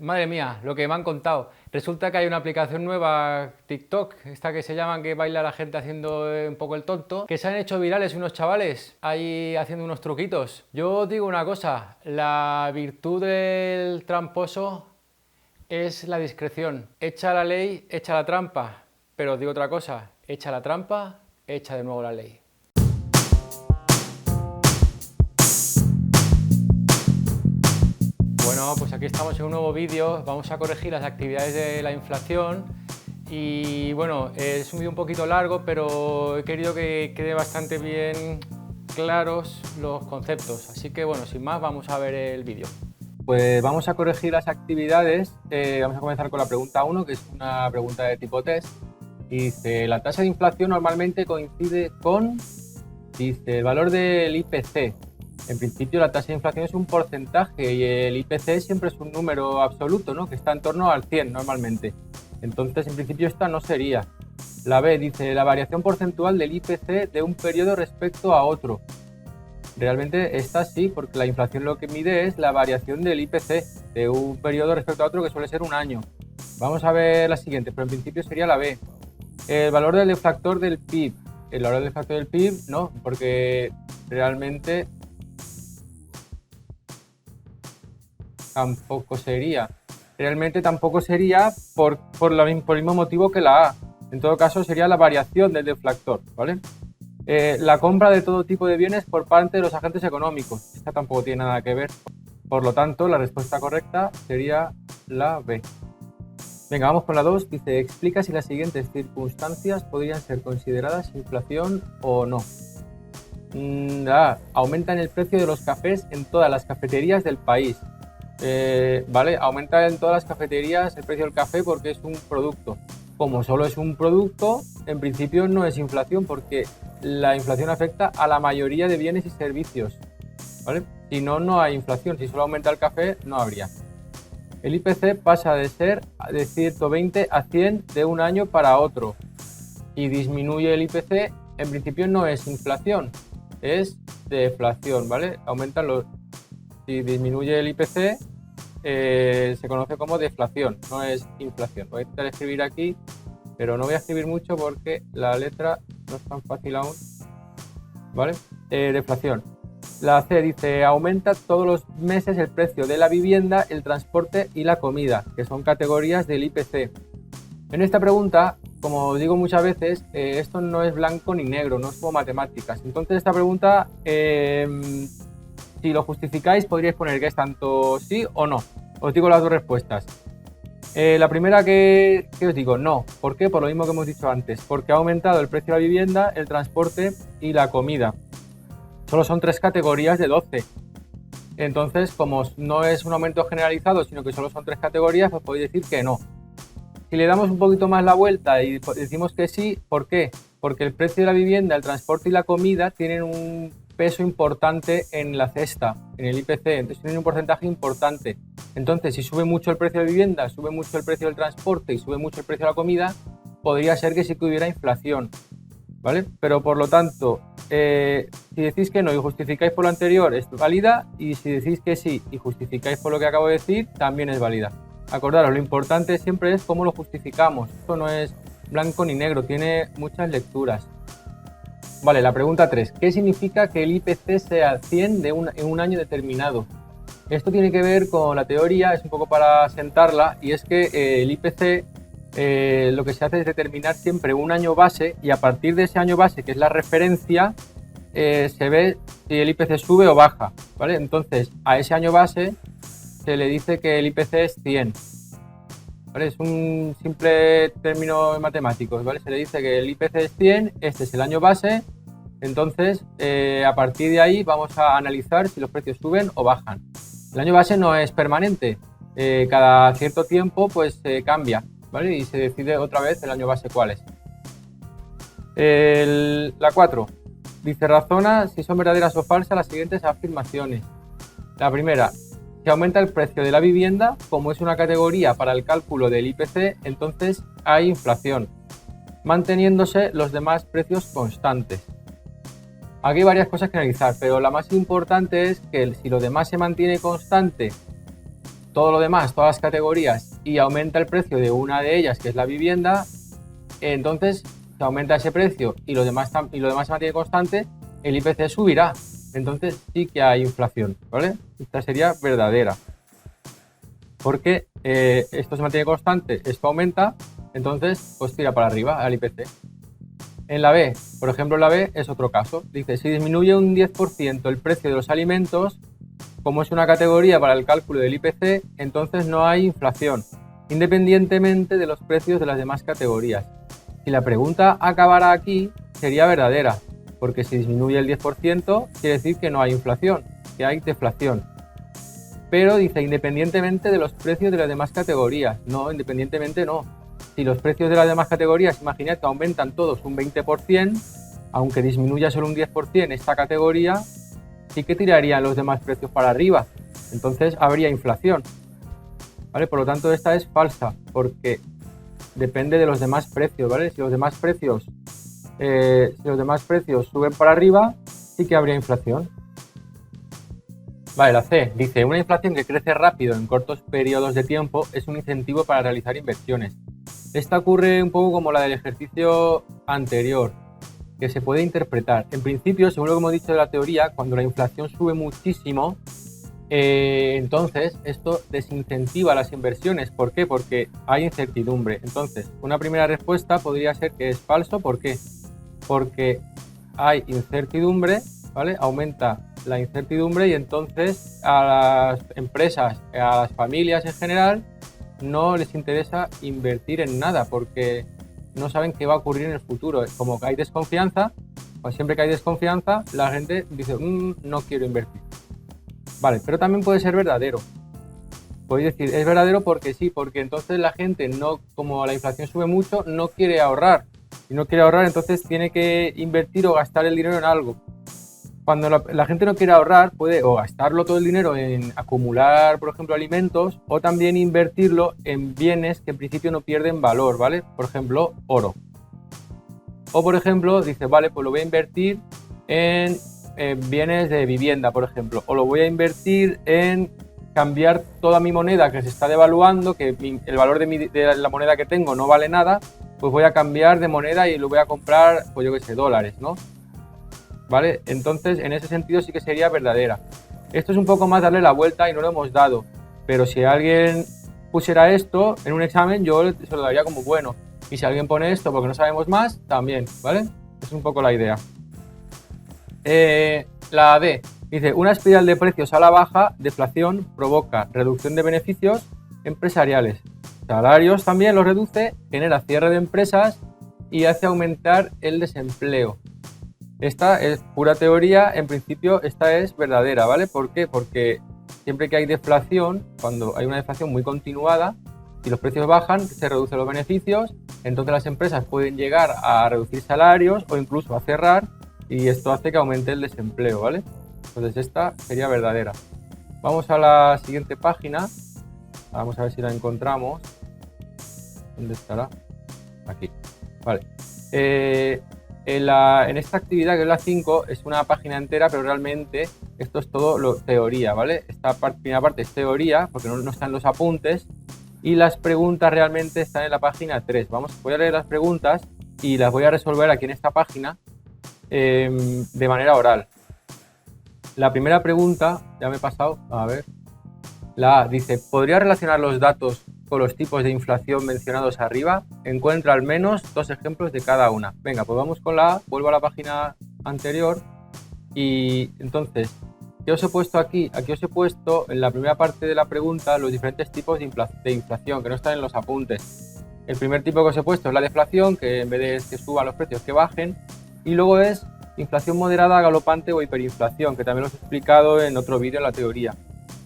Madre mía, lo que me han contado. Resulta que hay una aplicación nueva, TikTok, esta que se llama, que baila la gente haciendo un poco el tonto, que se han hecho virales unos chavales ahí haciendo unos truquitos. Yo os digo una cosa, la virtud del tramposo es la discreción. Echa la ley, echa la trampa. Pero os digo otra cosa, echa la trampa, echa de nuevo la ley. Bueno, pues aquí estamos en un nuevo vídeo, vamos a corregir las actividades de la inflación y bueno, es un vídeo un poquito largo, pero he querido que quede bastante bien claros los conceptos, así que bueno, sin más vamos a ver el vídeo. Pues vamos a corregir las actividades, vamos a comenzar con la pregunta 1, que es una pregunta de tipo test. Dice, la tasa de inflación normalmente coincide con, dice, el valor del IPC. En principio la tasa de inflación es un porcentaje y el IPC siempre es un número absoluto, ¿no? Que está en torno al 100 normalmente. Entonces, en principio esta no sería. La B dice la variación porcentual del IPC de un periodo respecto a otro. Realmente esta sí, porque la inflación lo que mide es la variación del IPC de un periodo respecto a otro, que suele ser un año. Vamos a ver la siguiente, pero en principio sería la B. El valor del deflactor del PIB. El valor del deflactor del PIB no, porque realmente tampoco sería. Realmente tampoco sería por el mismo motivo que la A. En todo caso sería la variación del deflactor, ¿vale? La compra de todo tipo de bienes por parte de los agentes económicos. Esta tampoco tiene nada que ver. Por lo tanto, la respuesta correcta sería la B. Venga, vamos con la 2. Dice, explica si las siguientes circunstancias podrían ser consideradas inflación o no. A. Aumentan el precio de los cafés en todas las cafeterías del país. Vale, aumenta en todas las cafeterías el precio del café porque es un producto. Como solo es un producto, en principio no es inflación porque la inflación afecta a la mayoría de bienes y servicios, ¿vale? Si no, no hay inflación. Si solo aumenta el café, no habría. El IPC pasa de ser de 120 a 100 de un año para otro y disminuye el IPC, en principio no es inflación, es deflación, ¿vale? Aumentan los... Si disminuye el IPC, se conoce como deflación, no es inflación. Voy a intentar escribir aquí, pero no voy a escribir mucho porque la letra no es tan fácil aún, ¿vale? Deflación. La C dice, aumenta todos los meses el precio de la vivienda, el transporte y la comida, que son categorías del IPC. En esta pregunta, como digo muchas veces, esto no es blanco ni negro, no es como matemáticas. Entonces esta pregunta, si lo justificáis, podríais poner que es tanto sí o no. Os digo las dos respuestas. La primera que os digo, no. ¿Por qué? Por lo mismo que hemos dicho antes. Porque ha aumentado el precio de la vivienda, el transporte y la comida. Solo son 3 categorías de 12. Entonces, como no es un aumento generalizado, sino que solo son 3 categorías, pues podéis decir que no. Si le damos un poquito más la vuelta y decimos que sí, ¿por qué? Porque el precio de la vivienda, el transporte y la comida tienen un peso importante en la cesta, en el IPC, entonces tienen un porcentaje importante. Entonces, si sube mucho el precio de vivienda, sube mucho el precio del transporte y sube mucho el precio de la comida, podría ser que sí que hubiera inflación, ¿vale? Pero por lo tanto, si decís que no y justificáis por lo anterior, es válida, y si decís que sí y justificáis por lo que acabo de decir, también es válida. Acordaros, lo importante siempre es cómo lo justificamos. Esto no es blanco ni negro, tiene muchas lecturas. Vale, la pregunta 3. ¿Qué significa que el IPC sea 100 en un año determinado? Esto tiene que ver con la teoría, es un poco para sentarla, y es que el IPC lo que se hace es determinar siempre un año base, y a partir de ese año base, que es la referencia, se ve si el IPC sube o baja, ¿vale? Entonces, a ese año base se le dice que el IPC es 100. ¿Vale? Es un simple término matemático, ¿vale? Se le dice que el IPC es 100, este es el año base, entonces a partir de ahí vamos a analizar si los precios suben o bajan. El año base no es permanente, cada cierto tiempo pues cambia, ¿vale? Y se decide otra vez el año base cuál es. La 4 dice, razona si son verdaderas o falsas las siguientes afirmaciones. La primera, si aumenta el precio de la vivienda, como es una categoría para el cálculo del IPC, entonces hay inflación, manteniéndose los demás precios constantes. Aquí hay varias cosas que analizar, pero la más importante es que si lo demás se mantiene constante todo lo demás, todas las categorías, y aumenta el precio de una de ellas, que es la vivienda, entonces se aumenta ese precio y lo demás se mantiene constante, el IPC subirá. Entonces sí que hay inflación, ¿vale? Esta sería verdadera. Porque esto se mantiene constante, esto aumenta, entonces pues tira para arriba al IPC. En la B, por ejemplo, la B es otro caso. Dice, si disminuye un 10% el precio de los alimentos, como es una categoría para el cálculo del IPC, entonces no hay inflación, independientemente de los precios de las demás categorías. Si la pregunta acabara aquí, sería verdadera, porque si disminuye el 10%, quiere decir que no hay inflación, que hay deflación. Pero dice, independientemente de los precios de las demás categorías. No, independientemente no. Si los precios de las demás categorías, imaginad que aumentan todos un 20%, aunque disminuya solo un 10% esta categoría, sí que tirarían los demás precios para arriba. Entonces habría inflación. ¿Vale? Por lo tanto, esta es falsa, porque depende de los demás precios, ¿vale? Si los demás precios suben para arriba, sí que habría inflación. Vale, la C dice, una inflación que crece rápido en cortos periodos de tiempo es un incentivo para realizar inversiones. Esta ocurre un poco como la del ejercicio anterior, que se puede interpretar. En principio, según lo que hemos dicho de la teoría, cuando la inflación sube muchísimo, entonces esto desincentiva las inversiones. ¿Por qué? Porque hay incertidumbre. Entonces, una primera respuesta podría ser que es falso. ¿Por qué? Porque hay incertidumbre, ¿vale? Aumenta la incertidumbre y entonces a las empresas, a las familias en general, no les interesa invertir en nada porque no saben qué va a ocurrir en el futuro. Como que hay desconfianza, pues siempre que hay desconfianza, la gente dice, no quiero invertir. Vale, pero también puede ser verdadero. Podéis decir, es verdadero porque sí, porque entonces la gente, no, como la inflación sube mucho, no quiere ahorrar. Si no quiere ahorrar, entonces tiene que invertir o gastar el dinero en algo. Cuando la gente no quiere ahorrar, puede o gastarlo todo el dinero en acumular, por ejemplo, alimentos, o también invertirlo en bienes que en principio no pierden valor, ¿vale? Por ejemplo, oro. O, por ejemplo, dice, vale, pues lo voy a invertir en bienes de vivienda, por ejemplo. O lo voy a invertir en cambiar toda mi moneda que se está devaluando, que el valor de la moneda que tengo no vale nada, pues voy a cambiar de moneda y lo voy a comprar, pues yo qué sé, dólares, ¿no? ¿Vale? Entonces, en ese sentido sí que sería verdadera. Esto es un poco más darle la vuelta y no lo hemos dado. Pero si alguien pusiera esto en un examen, yo se lo daría como bueno. Y si alguien pone esto porque no sabemos más, también, ¿vale? Es un poco la idea. La D dice, una espiral de precios a la baja, deflación, provoca reducción de beneficios empresariales. Salarios también los reduce, genera cierre de empresas y hace aumentar el desempleo. Esta es pura teoría, en principio esta es verdadera, ¿vale? ¿Por qué? Porque siempre que hay deflación, cuando hay una deflación muy continuada, si los precios bajan, se reducen los beneficios, entonces las empresas pueden llegar a reducir salarios o incluso a cerrar y esto hace que aumente el desempleo, ¿vale? Entonces esta sería verdadera. Vamos a la siguiente página, vamos a ver si la encontramos. ¿Dónde estará? Aquí, vale. En esta actividad, que es la 5, es una página entera, pero realmente esto es todo teoría, ¿vale? Esta primera parte es teoría, porque no están los apuntes, y las preguntas realmente están en la página 3. Voy a leer las preguntas y las voy a resolver aquí en esta página de manera oral. La primera pregunta, ya me he pasado, a ver, la A dice, ¿podría relacionar los datos con los tipos de inflación mencionados arriba? Encuentra al menos 2 ejemplos de cada una. Venga, pues vamos con la A, vuelvo a la página anterior y entonces, ¿qué os he puesto aquí? Aquí os he puesto en la primera parte de la pregunta los diferentes tipos de inflación que no están en los apuntes. El primer tipo que os he puesto es la deflación, que en vez de que suban los precios, que bajen, y luego es inflación moderada, galopante o hiperinflación, que también os he explicado en otro vídeo en la teoría.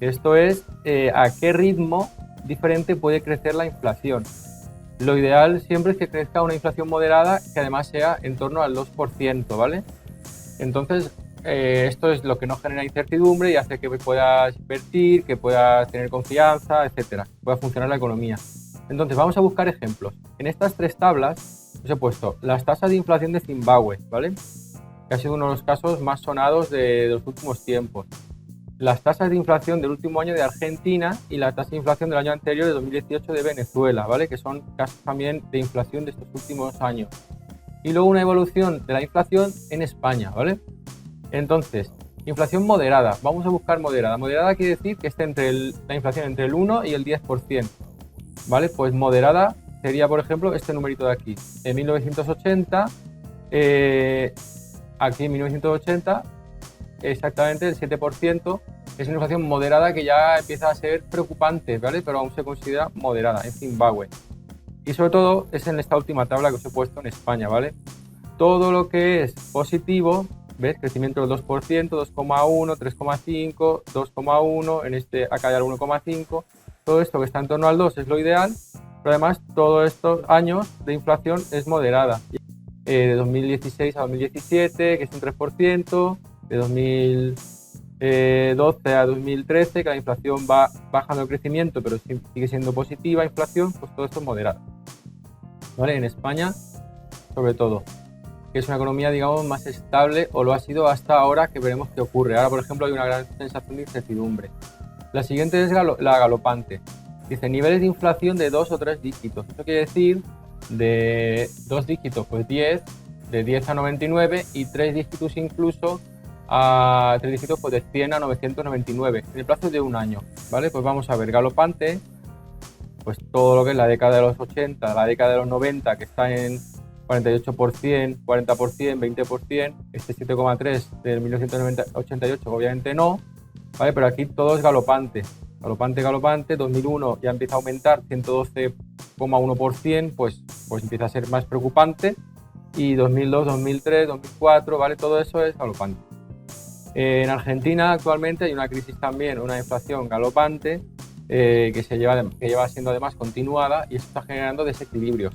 Esto es a qué ritmo diferente puede crecer la inflación. Lo ideal siempre es que crezca una inflación moderada que además sea en torno al 2%, ¿vale? Entonces, esto es lo que no genera incertidumbre y hace que puedas invertir, que puedas tener confianza, etcétera, que pueda funcionar la economía. Entonces, vamos a buscar ejemplos. En estas 3 tablas os he puesto las tasas de inflación de Zimbabue, ¿vale? Que ha sido uno de los casos más sonados de los últimos tiempos. las tasas de inflación del último año de Argentina y la tasa de inflación del año anterior, de 2018, de Venezuela, ¿vale? Que son casos también de inflación de estos últimos años. Y luego una evolución de la inflación en España, ¿vale? Entonces, inflación moderada. Vamos a buscar moderada. Moderada quiere decir que esté la inflación entre el 1 y el 10%, ¿vale? Pues moderada sería, por ejemplo, este numerito de aquí. En 1980, aquí en 1980, exactamente el 7%, es una inflación moderada que ya empieza a ser preocupante, ¿vale? Pero aún se considera moderada en Zimbabue. Y sobre todo es en esta última tabla que os he puesto en España, ¿vale? Todo lo que es positivo, ¿ves? Crecimiento del 2%, 2,1, 3,5, 2,1, en este acá hay el 1,5. Todo esto que está en torno al 2 es lo ideal, pero además todos estos años de inflación es moderada. De 2016 a 2017, que es un 3%, de 2012 a 2013, que la inflación va bajando el crecimiento, pero sigue siendo positiva inflación, pues todo esto es moderado. ¿Vale? En España, sobre todo, que es una economía, digamos, más estable, o lo ha sido hasta ahora, que veremos qué ocurre. Ahora, por ejemplo, hay una gran sensación de incertidumbre. La siguiente es la galopante. Dice niveles de inflación de 2 o 3 dígitos. Esto quiere decir de 2 dígitos, pues 10, de 10 a 99, y 3 dígitos incluso a 3 dígitos, pues de 100 a 999, en el plazo de un año, ¿vale? Pues vamos a ver, galopante, pues todo lo que es la década de los 80, la década de los 90, que está en 48%, 40%, 20%, este 7,3 del 1988 obviamente no, ¿vale? Pero aquí todo es galopante, galopante, 2001 ya empieza a aumentar, 112,1%, pues empieza a ser más preocupante, y 2002, 2003, 2004, ¿vale? Todo eso es galopante. En Argentina actualmente hay una crisis también, una inflación galopante, que lleva siendo además continuada, y esto está generando desequilibrios.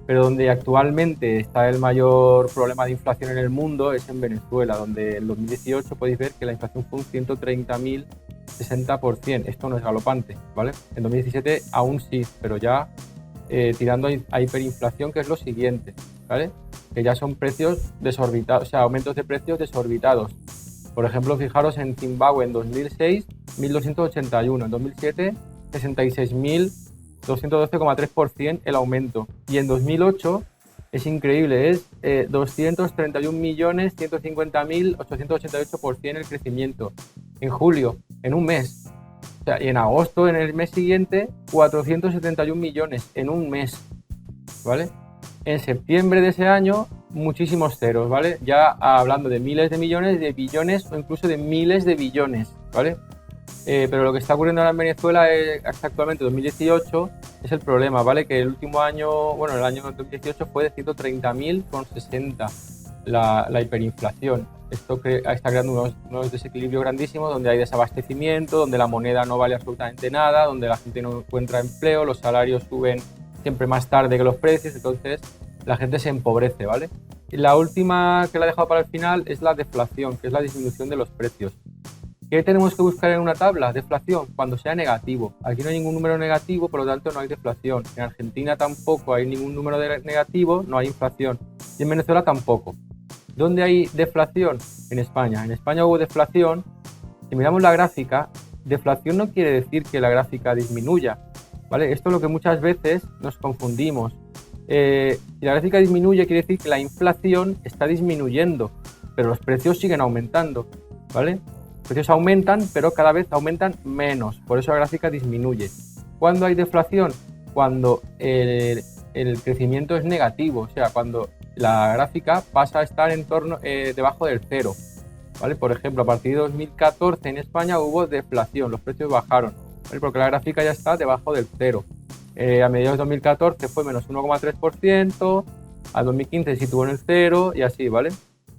Pero donde actualmente está el mayor problema de inflación en el mundo es en Venezuela, donde en 2018 podéis ver que la inflación fue un 130.060%. Esto no es galopante, ¿vale? En 2017 aún sí, pero ya tirando a hiperinflación, que es lo siguiente, ¿vale? Que ya son precios desorbitados, o sea, aumentos de precios desorbitados. Por ejemplo, fijaros en Zimbabue en 2006, 1.281, en 2007, 66.212,3% el aumento. Y en 2008, es increíble, es 231.150.888% el crecimiento. En julio, en un mes. O sea, y en agosto, en el mes siguiente, 471 millones en un mes, ¿vale? En septiembre de ese año, muchísimos ceros, ¿vale? Ya hablando de miles de millones, de billones o incluso de miles de billones, ¿vale? Pero lo que está ocurriendo ahora en Venezuela hasta actualmente 2018 es el problema, ¿vale? Que el último año, bueno, el año 2018 fue de 130.060 la hiperinflación. Esto está creando unos desequilibrios grandísimos, donde hay desabastecimiento, donde la moneda no vale absolutamente nada, donde la gente no encuentra empleo, los salarios suben siempre más tarde que los precios, entonces la gente se empobrece, ¿vale? Y la última que la he dejado para el final es la deflación, que es la disminución de los precios. ¿Qué tenemos que buscar en una tabla? Deflación, cuando sea negativo. Aquí no hay ningún número negativo, por lo tanto no hay deflación. En Argentina tampoco hay ningún número negativo, no hay inflación. Y en Venezuela tampoco. ¿Dónde hay deflación? En España. En España hubo deflación. Si miramos la gráfica, deflación no quiere decir que la gráfica disminuya, ¿vale? Esto es lo que muchas veces nos confundimos. Si la gráfica disminuye, quiere decir que la inflación está disminuyendo, pero los precios siguen aumentando, ¿vale? Los precios aumentan, pero cada vez aumentan menos, por eso la gráfica disminuye. ¿Cuándo hay deflación? Cuando el crecimiento es negativo, o sea, cuando la gráfica pasa a estar debajo del cero, ¿vale? Por ejemplo, a partir de 2014 en España hubo deflación, los precios bajaron, ¿vale? Porque la gráfica ya está debajo del cero. A mediados de 2014 fue menos 1,3%, a 2015 se situó en el cero y así, ¿vale?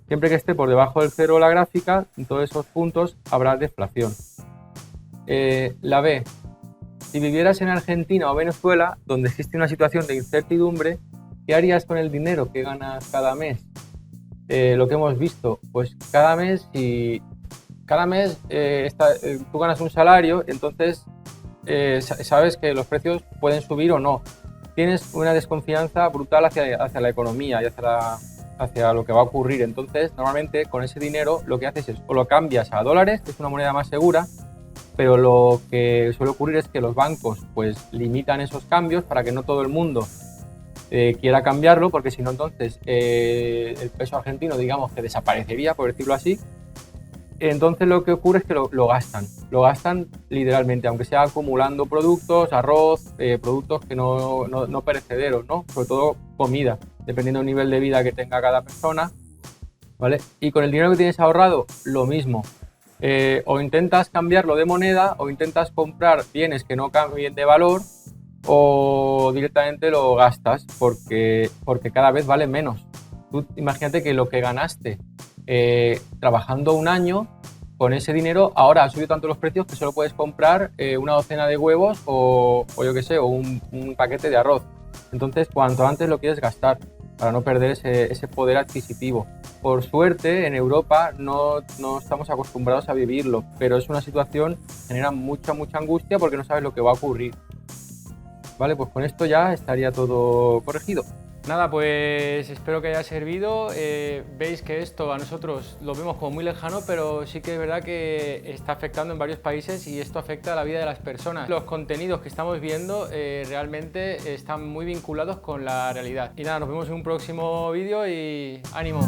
Siempre que esté por debajo del cero la gráfica, en todos esos puntos habrá deflación. La B. Si vivieras en Argentina o Venezuela, donde existe una situación de incertidumbre, ¿qué harías con el dinero que ganas cada mes? Lo que hemos visto, pues cada mes tú ganas un salario, entonces sabes que los precios pueden subir o no. Tienes una desconfianza brutal hacia la economía y hacia hacia lo que va a ocurrir. Entonces, normalmente con ese dinero lo que haces es o lo cambias a dólares, que es una moneda más segura, pero lo que suele ocurrir es que los bancos pues limitan esos cambios para que no todo el mundo quiera cambiarlo, porque si no, entonces el peso argentino, digamos que desaparecería, por decirlo así. Entonces lo que ocurre es que lo gastan literalmente, aunque sea acumulando productos, arroz, productos que no perecederos, ¿no? Sobre todo comida, dependiendo del nivel de vida que tenga cada persona, ¿vale? Y con el dinero que tienes ahorrado, lo mismo. O intentas cambiarlo de moneda o intentas comprar bienes que no cambien de valor o directamente lo gastas porque cada vez vale menos. Tú imagínate que lo que ganaste trabajando un año, con ese dinero ahora ha subido tanto los precios que solo puedes comprar una docena de huevos o yo qué sé, o un paquete de arroz. Entonces, cuanto antes lo quieres gastar para no perder ese poder adquisitivo. Por suerte, en Europa no estamos acostumbrados a vivirlo, pero es una situación que genera mucha angustia porque no sabes lo que va a ocurrir. Vale, pues con esto ya estaría todo corregido. Nada, pues espero que haya servido. Veis que esto a nosotros lo vemos como muy lejano, pero sí que es verdad que está afectando en varios países y esto afecta a la vida de las personas. Los contenidos que estamos viendo realmente están muy vinculados con la realidad. Y nada, nos vemos en un próximo vídeo y ánimo.